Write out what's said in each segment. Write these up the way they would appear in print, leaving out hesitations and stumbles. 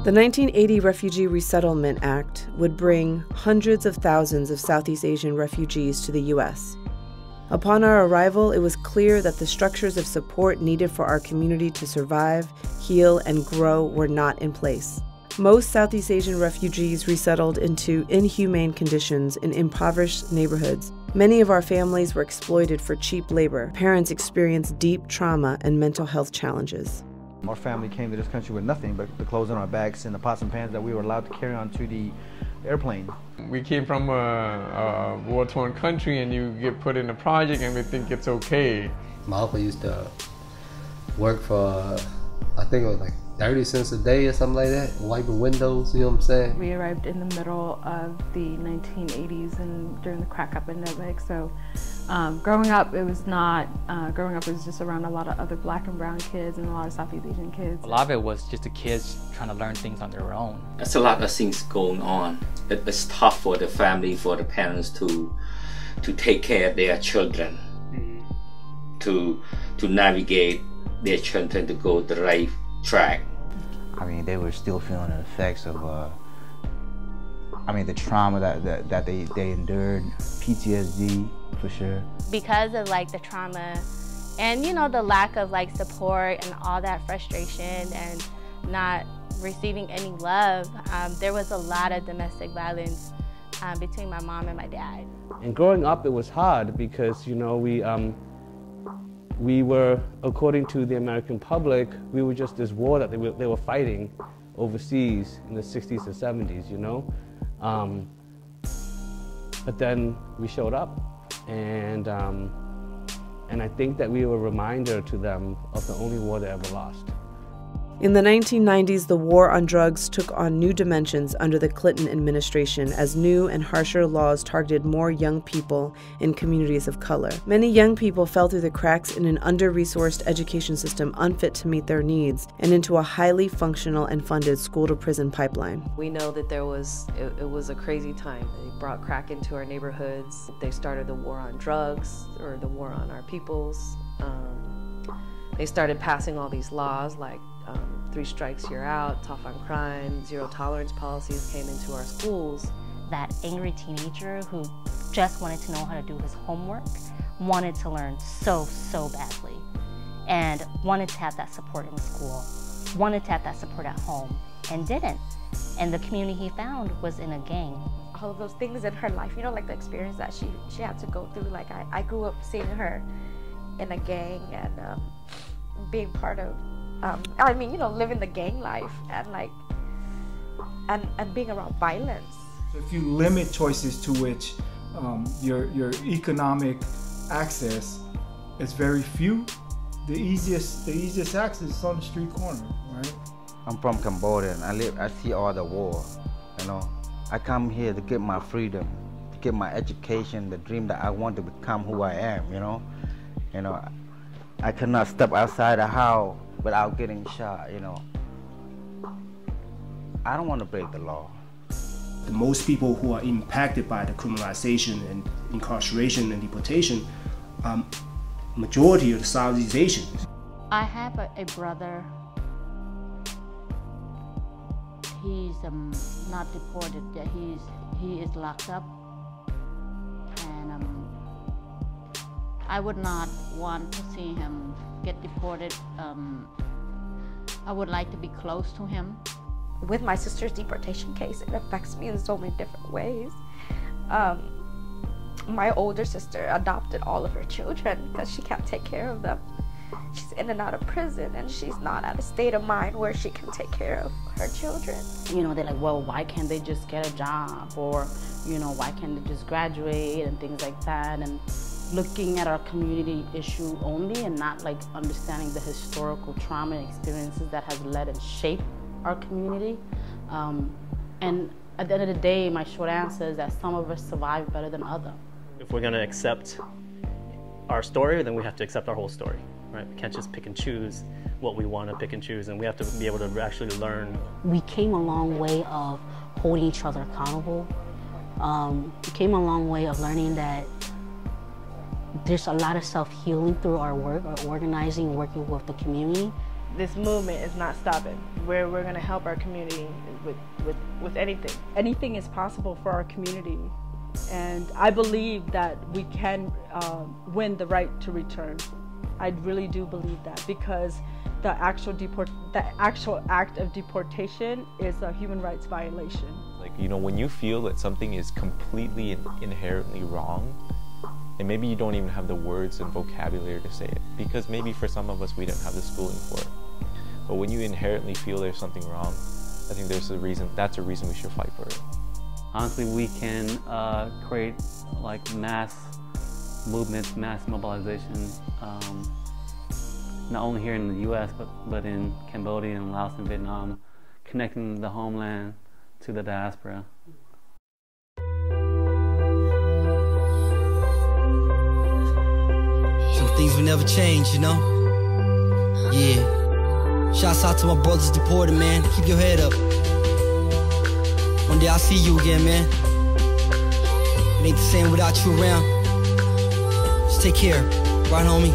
The 1980 Refugee Resettlement Act would bring hundreds of thousands of Southeast Asian refugees to the U.S. Upon our arrival, it was clear that the structures of support needed for our community to survive, heal, and grow were not in place. Most Southeast Asian refugees resettled into inhumane conditions in impoverished neighborhoods. Many of our families were exploited for cheap labor. Parents experienced deep trauma and mental health challenges. Our family came to this country with nothing but the clothes on our backs and the pots and pans that we were allowed to carry onto the airplane. We came from a war-torn country, and you get put in a project and we think it's okay. My uncle used to work for, I think it was like 30 cents a day or something like that, wiping windows, you know what I'm saying? We arrived in the middle of the 1980s and during the crack epidemic, so growing up it was just around a lot of other black and brown kids and a lot of Southeast Asian kids. A lot of it was just the kids trying to learn things on their own. There's a lot of things going on. It's tough for the family, for the parents to take care of their children, to navigate their children to go the right track. I mean, they were still feeling the effects of, the trauma that they endured, PTSD for sure. Because of like the trauma and the lack of like support and all that frustration and not receiving any love, there was a lot of domestic violence between my mom and my dad. And growing up, it was hard because we were, according to the American public, we were just this war that they were fighting overseas in the 60s and 70s, But then we showed up, and I think that we were a reminder to them of the only war they ever lost. In the 1990s, the war on drugs took on new dimensions under the Clinton administration as new and harsher laws targeted more young people in communities of color. Many young people fell through the cracks in an under-resourced education system unfit to meet their needs and into a highly functional and funded school-to-prison pipeline. We know that it was a crazy time. They brought crack into our neighborhoods. They started the war on drugs, or the war on our peoples. They started passing all these laws like 3 strikes, you're out, tough on crime, zero tolerance policies came into our schools. That angry teenager who just wanted to know how to do his homework, wanted to learn so badly, and wanted to have that support in school, wanted to have that support at home, and didn't. And the community he found was in a gang. All of those things in her life, like the experience that she had to go through. Like I grew up seeing her in a gang and being part of living the gang life and being around violence. If you limit choices to which your economic access is very few, the easiest access is on the street corner, right? I'm from Cambodia, and I see all the war, I come here to get my freedom, to get my education, the dream that I want to become who I am, I cannot step outside the house without getting shot, I don't want to break the law. The most people who are impacted by the criminalization and incarceration and deportation, majority of the Southeast Asians. I have a brother. He's not deported, he is locked up, and I would not want to see him get deported. I would like to be close to him. With my sister's deportation case, it affects me in so many different ways. My older sister adopted all of her children because she can't take care of them. She's in and out of prison, and she's not at a state of mind where she can take care of her children. They're like, well, why can't they just get a job? Or, why can't they just graduate and things like that? And looking at our community issue only and not like understanding the historical trauma and experiences that has led and shaped our community. And at the end of the day, my short answer is that some of us survive better than others. If we're gonna accept our story, then we have to accept our whole story, right? We can't just pick and choose what we want to pick and choose, and we have to be able to actually learn. We came a long way of holding each other accountable. We came a long way of learning that there's a lot of self-healing through our work, our organizing, working with the community. this movement is not stopping. We're going to help our community with anything. Anything is possible for our community, and I believe that we can win the right to return. I really do believe that, because the actual act of deportation is a human rights violation. Like, you know, when you feel that something is completely and inherently wrong, and maybe you don't even have the words and vocabulary to say it, because maybe for some of us we didn't have the schooling for it. But when you inherently feel there's something wrong, I think that's a reason we should fight for it. Honestly, we can create like mass movements, mass mobilization, not only here in the US, but in Cambodia and Laos and Vietnam, connecting the homeland to the diaspora. Some things will never change, you know? Yeah. Shouts out to my brothers deported, man. Keep your head up. One day I'll see you again, man. It ain't the same without you around. Just take care, right, homie?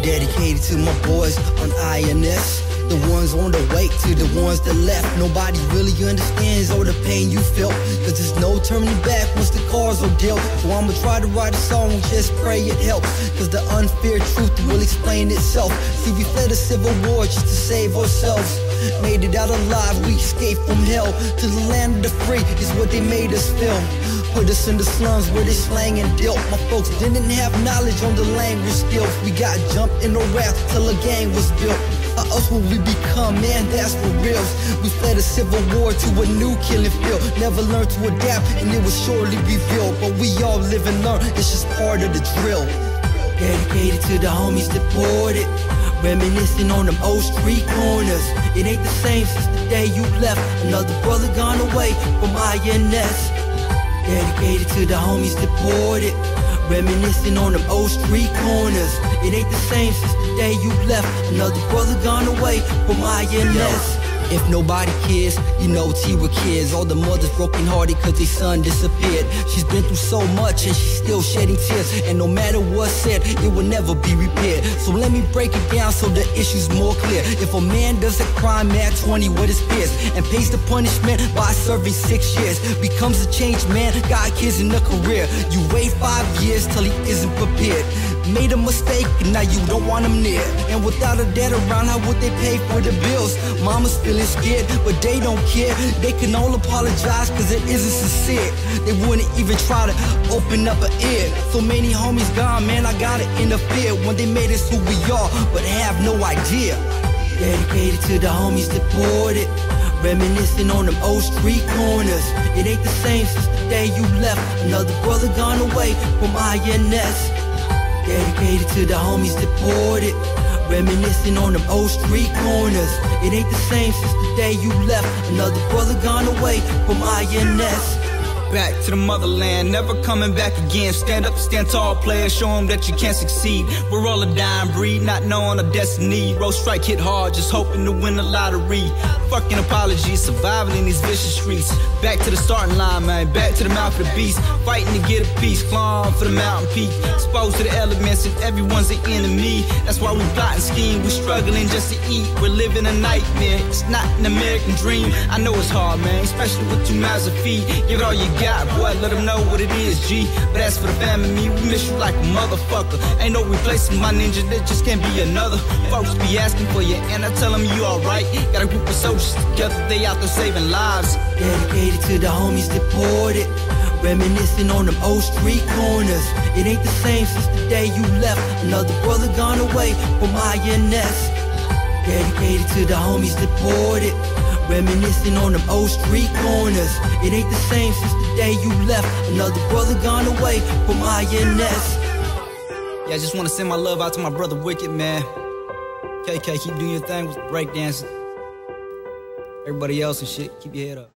Dedicated to my boys on INS, the ones on the way to the ones that left. Nobody really understands all the pain you felt, cause there's no turning back once the cards are dealt. So I'ma try to write a song, just pray it helps, cause the unfair truth will explain itself. See, we fled a civil war just to save ourselves. Made it out alive, we escaped from hell to the land of the free is what they made us feel. Put us in the slums where they slang and dealt. My folks didn't have knowledge on the language skills. We got jumped in the raft till a gang was built. Or else will we become, man, that's for reals. We fled a civil war to a new killing field. Never learned to adapt and it was surely revealed. But we all live and learn, it's just part of the drill. Dedicated to the homies deported, reminiscing on them old street corners. It ain't the same since the day you left. Another brother gone away from INS. Dedicated to the homies deported, reminiscing on them old street corners. It ain't the same since the day you left. Another brother gone away from INS. If nobody cares, you know T with kids. All the mothers broken hearted cause their son disappeared. She's been through so much and she's still shedding tears. And no matter what's said, it will never be repaired. So let me break it down so the issue's more clear. If a man does a crime at 20 with his peers and pays the punishment by serving 6 years, becomes a changed man, got kids in a career. You wait 5 years till he isn't prepared. Made a mistake and now you don't want him near. And without a dad around, how would they pay for the bills? Mama's feeling scared, but they don't care. They can all apologize cause it isn't sincere. They wouldn't even try to open up an ear. So many homies gone, man, I gotta interfere. When they made us who we are, but have no idea. Dedicated to the homies deported, reminiscing on them old street corners. It ain't the same since the day you left. Another brother gone away from INS. Dedicated to the homies deported, reminiscing on them old street corners. It ain't the same since the day you left. Another brother gone away from INS. Back to the motherland, never coming back again. Stand up, stand tall, player, show them that you can succeed. We're all a dying breed, not knowing our destiny. Road strike hit hard, just hoping to win the lottery. Fucking apologies, surviving in these vicious streets. Back to the starting line, man, back to the mouth of the beast. Fighting to get a piece, clawing for the mountain peak. Exposed to the elements and everyone's an enemy. That's why we plot and scheme, we struggling just to eat. We're living a nightmare, it's not an American dream. I know it's hard, man, especially with 2 mouths to feed. Give it all you got, boy, let them know what it is, G. But as for the family, me, we miss you like a motherfucker. Ain't no replacing my ninja, there just can't be another. Folks be asking for you, and I tell them you alright. Got a group of soldiers together, they out there saving lives. Dedicated to the homies deported, reminiscing on them old street corners. It ain't the same since the day you left. Another brother gone away from INS. Dedicated to the homies deported, reminiscing on them old street corners. It ain't the same since the day you left. Another brother gone away from INS. Yeah, I just want to send my love out to my brother Wicked, man. KK, keep doing your thing with breakdancing. Everybody else and shit, keep your head up.